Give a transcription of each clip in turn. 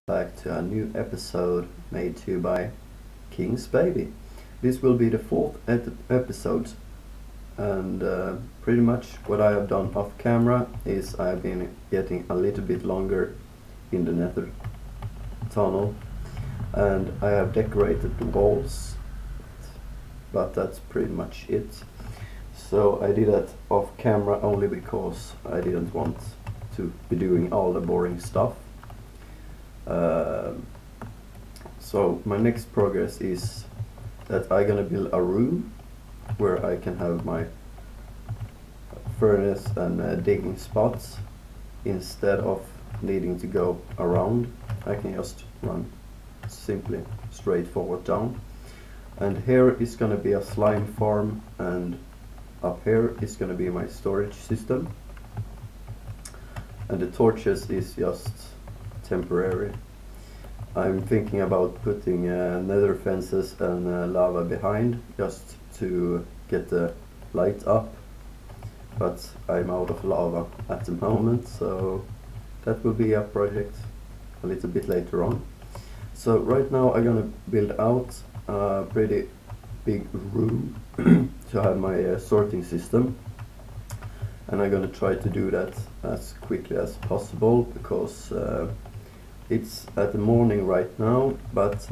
back to a new episode made to you by King's Baby. This will be the fourth episode, and pretty much what I have done off camera is I've been getting a little bit longer in the nether tunnel, and I have decorated the walls, but that's pretty much it. So I did that off camera only because I didn't want to be doing all the boring stuff. So my next progress is that I'm gonna build a room where I can have my furnace and digging spots. Instead of needing to go around, I can just run simply straight forward down. And here is gonna be a slime farm, and up here is gonna be my storage system. And the torches is just temporary. I'm thinking about putting nether fences and lava behind just to get the light up, but I'm out of lava at the moment, so that will be a project a little bit later on. So right now I'm gonna build out a pretty big room to have my sorting system, and I'm gonna try to do that as quickly as possible because it's at the morning right now, but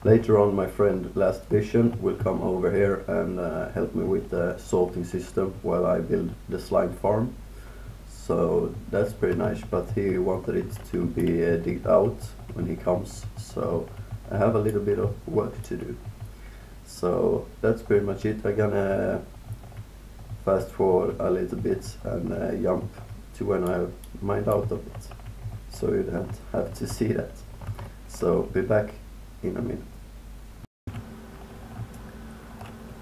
later on my friend Last Vision will come over here and help me with the sorting system while I build the slime farm. So that's pretty nice, but he wanted it to be digged out when he comes, so I have a little bit of work to do. So that's pretty much it. I'm gonna fast forward a little bit and jump to when I mined out of it, so you don't have to see that. So be back in a minute.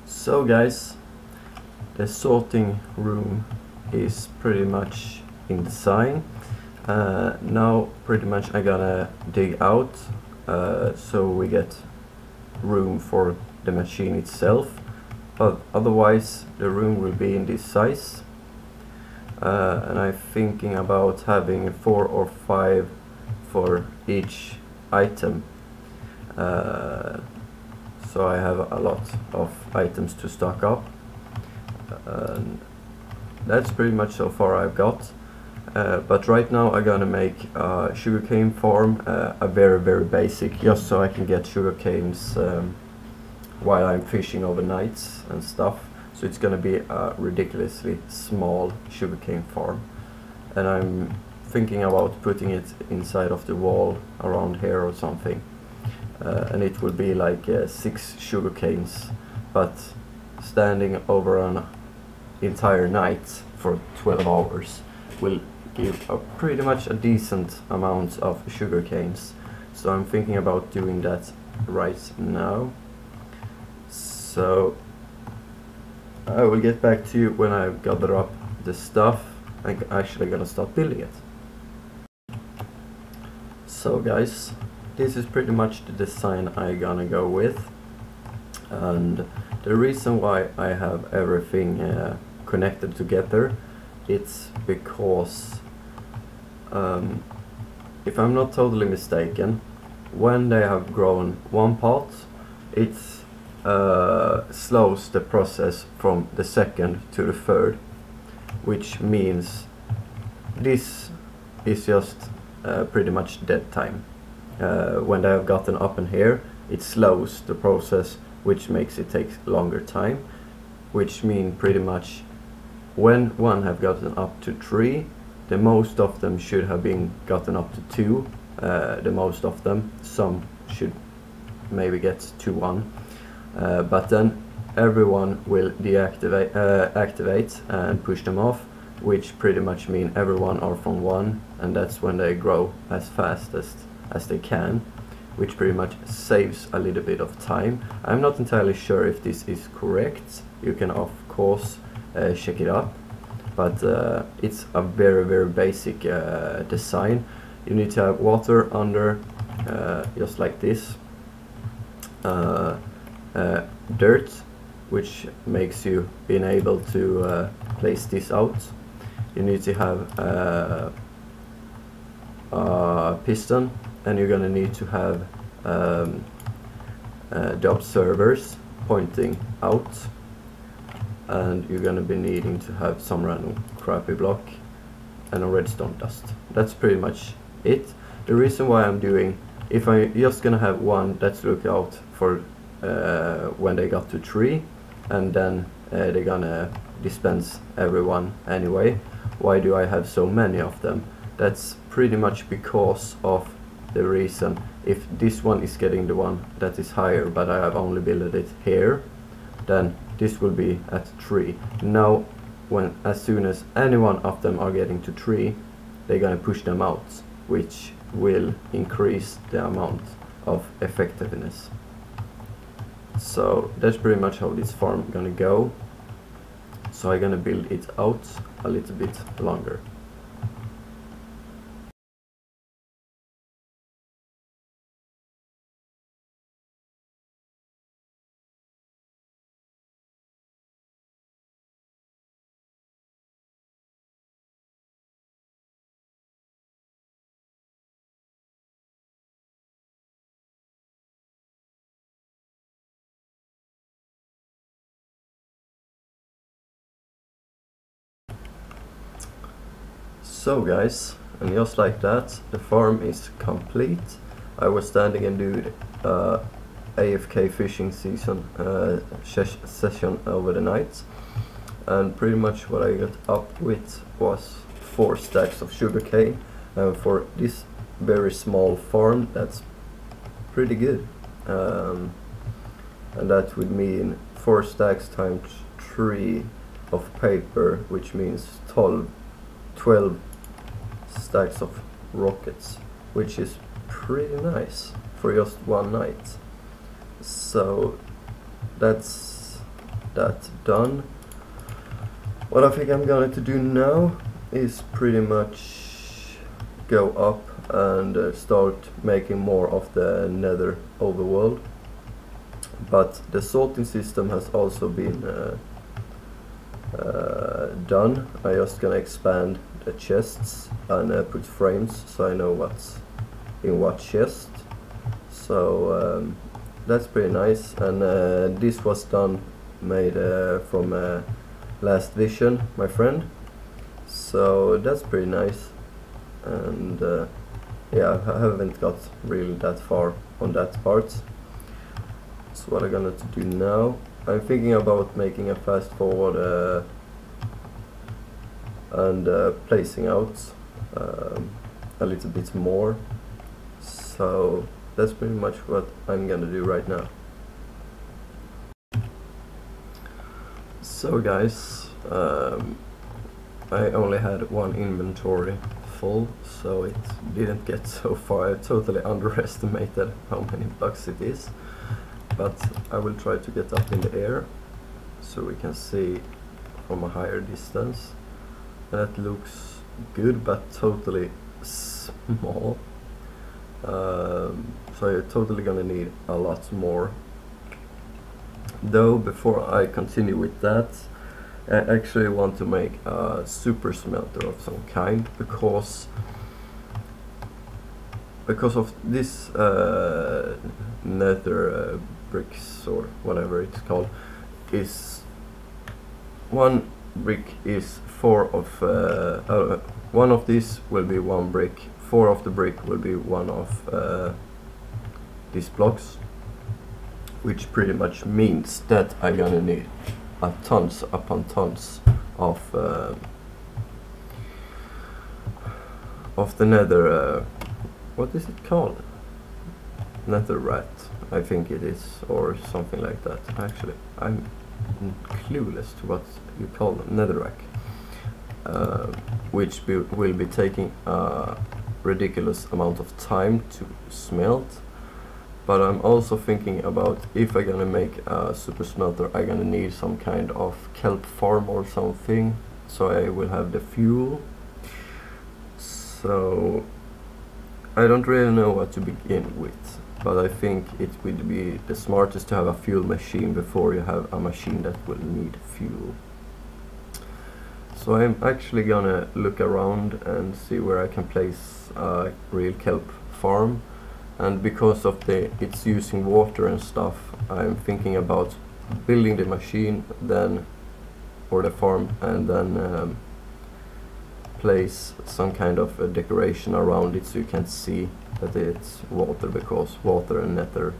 So guys, the sorting room is pretty much in design. Now pretty much I gotta dig out so we get room for the machine itself, but otherwise the room will be in this size. And I'm thinking about having 4 or 5 for each item, so I have a lot of items to stock up. And that's pretty much so far I've got, but right now I'm gonna make a sugarcane farm, a very basic, just so I can get sugarcanes while I'm fishing overnight and stuff. So it's gonna be a ridiculously small sugarcane farm, and I'm thinking about putting it inside of the wall around here or something, and it will be like 6 sugarcanes, but standing over an entire night for 12 hours will give pretty much a decent amount of sugarcanes. So I'm thinking about doing that right now. So I will get back to you when I gather up the stuff. I'm actually gonna start building it. So guys, this is pretty much the design I'm gonna go with, and the reason why I have everything connected together, it's because if I'm not totally mistaken, when they have grown one part, it's slows the process from the second to the third, which means this is just pretty much dead time. When they have gotten up in here, it slows the process, which makes it take longer time, which means pretty much when one have gotten up to 3, the most of them should have been gotten up to 2, the most of them. Some should maybe get to 1. But then everyone will deactivate, activate and push them off, which pretty much mean everyone are from 1, and that's when they grow as fast as they can, which pretty much saves a little bit of time. I'm not entirely sure if this is correct. You can of course check it up, but it's a very basic design. You need to have water under, just like this. Dirt, which makes you being able to place this out. You need to have a piston, and you're gonna need to have the observers pointing out, and you're gonna be needing to have some random crappy block and a redstone dust. That's pretty much it. The reason why I'm doing, if I just gonna have one, that's look out for when they got to 3, and then they're gonna dispense everyone anyway. Why do I have so many of them? That's pretty much because of the reason, if this one is getting the one that is higher, but I have only built it here, then this will be at 3. Now, as soon as any one of them are getting to 3, they're gonna push them out, which will increase the amount of effectiveness. So that's pretty much how this farm gonna go. So I'm gonna build it out a little bit longer. So guys, and just like that, the farm is complete. I was standing and doing AFK fishing season session over the night, and pretty much what I got up with was 4 stacks of sugarcane, and for this very small farm, that's pretty good. And that would mean 4 stacks times 3 of paper, which means 12 stacks of rockets, which is pretty nice for just one night. So that's that done. What I think I'm going to do now is pretty much go up and start making more of the nether overworld, but the sorting system has also been done. I just gonna expand the chests and put frames so I know what's in what chest. So that's pretty nice, and this was made from Last Vision, my friend. So that's pretty nice, and yeah, I haven't got really that far on that part. So what I'm gonna do now, I'm thinking about making a fast forward and placing out a little bit more. So that's pretty much what I'm gonna do right now. So guys, I only had one inventory full, so it didn't get so far. I totally underestimated how many blocks it is, but I will try to get up in the air so we can see from a higher distance. That looks good, but totally small. So you're totally gonna need a lot more. Though before I continue with that, I actually want to make a super smelter of some kind, because of this nether bricks, or whatever it's called, is one brick is 4 of one of these will be 1 brick, 4 of the brick will be 1 of these blocks, which pretty much means that I'm gonna need a tons upon tons of the nether, what is it called? Nether rat, I think it is, or something like that. Actually, I'm clueless to what you call them, netherrack, which will be taking a ridiculous amount of time to smelt. But I'm also thinking about, if I'm gonna make a super smelter, I'm gonna need some kind of kelp farm or something, so I will have the fuel. So I don't really know what to begin with, but I think it would be the smartest to have a fuel machine before you have a machine that will need fuel. So So I'm actually gonna look around and see where I can place a real kelp farm, and because of it's using water and stuff, I'm thinking about building the machine then, or the farm, and then place some kind of a decoration around it so you can see that it's water, because water and nether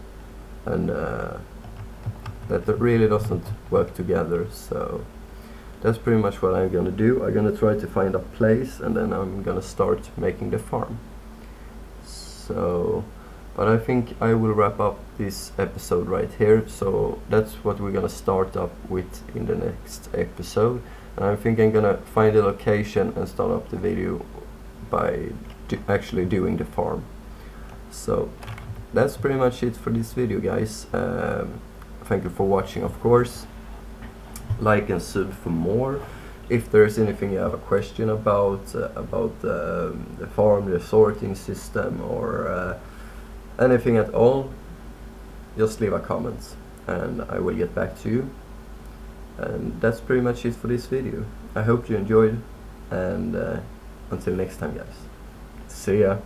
and that really doesn't work together. So that's pretty much what I'm gonna do. I'm gonna try to find a place and then I'm gonna start making the farm. So, but I think I will wrap up this episode right here. So that's what we're gonna start up with in the next episode. And I think I'm gonna find a location and start up the video by actually doing the farm. So that's pretty much it for this video, guys. Thank you for watching, of course. Like and sub for more. If there's anything you have a question about the farm, the sorting system, or anything at all, just leave a comment and I will get back to you. And that's pretty much it for this video. I hope you enjoyed, and until next time, guys. See ya.